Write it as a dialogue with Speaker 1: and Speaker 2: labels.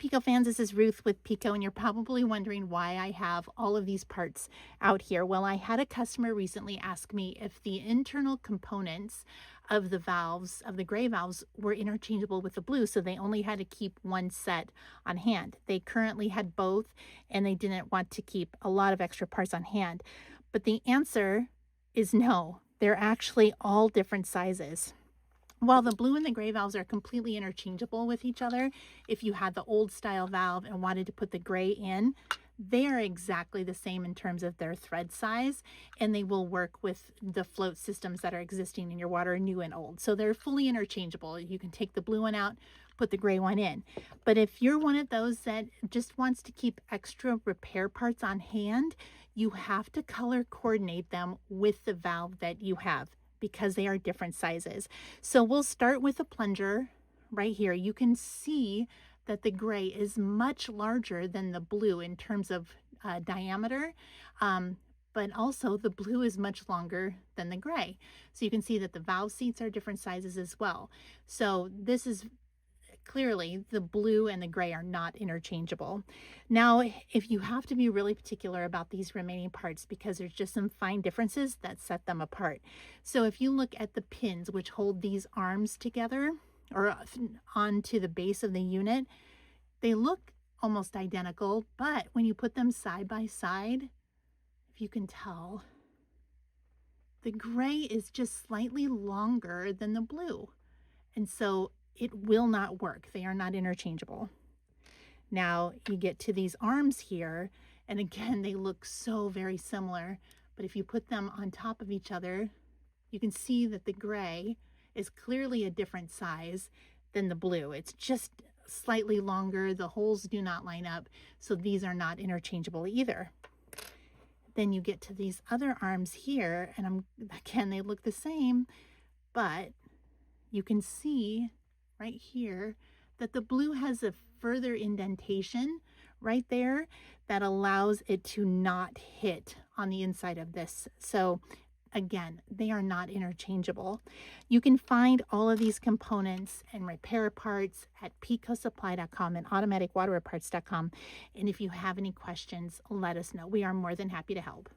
Speaker 1: Pico fans, this is Ruth with Pico, and you're probably wondering why I have all of these parts out here. Well, I had a customer recently ask me if the internal components of the valves, of the gray valves, were interchangeable with the blue, so they only had to keep one set on hand. They currently had both, and they didn't want to keep a lot of extra parts on hand. But the answer is no. They're actually all different sizes. While the blue and the gray valves are completely interchangeable with each other, if you had the old style valve and wanted to put the gray in, they are exactly the same in terms of their thread size, and they will work with the float systems that are existing in your water, new and old. So they're fully interchangeable. You can take the blue one out, put the gray one in. But if you're one of those that just wants to keep extra repair parts on hand, you have to color coordinate them with the valve that you have, because they are different sizes. So we'll start with a plunger right here. You can see that the gray is much larger than the blue in terms of diameter, but also the blue is much longer than the gray. So you can see that the valve seats are different sizes as well. So this is clearly the blue and the gray are not interchangeable. Now, if you have to be really particular about these remaining parts, because there's just some fine differences that set them apart. So if you look at the pins which hold these arms together or onto the base of the unit, they look almost identical, but when you put them side by side, if you can tell, the gray is just slightly longer than the blue. And so it will not work. They are not interchangeable. Now you get to these arms here, and again, they look so very similar, but if you put them on top of each other, you can see that the gray is clearly a different size than the blue. It's just slightly longer. The holes do not line up, so these are not interchangeable either. Then you get to these other arms here, and again, they look the same, but you can see right here that the blue has a further indentation right there that allows it to not hit on the inside of this. So again, they are not interchangeable. You can find all of these components and repair parts at picosupply.com and automaticwaterreparts.com. And if you have any questions, let us know. We are more than happy to help.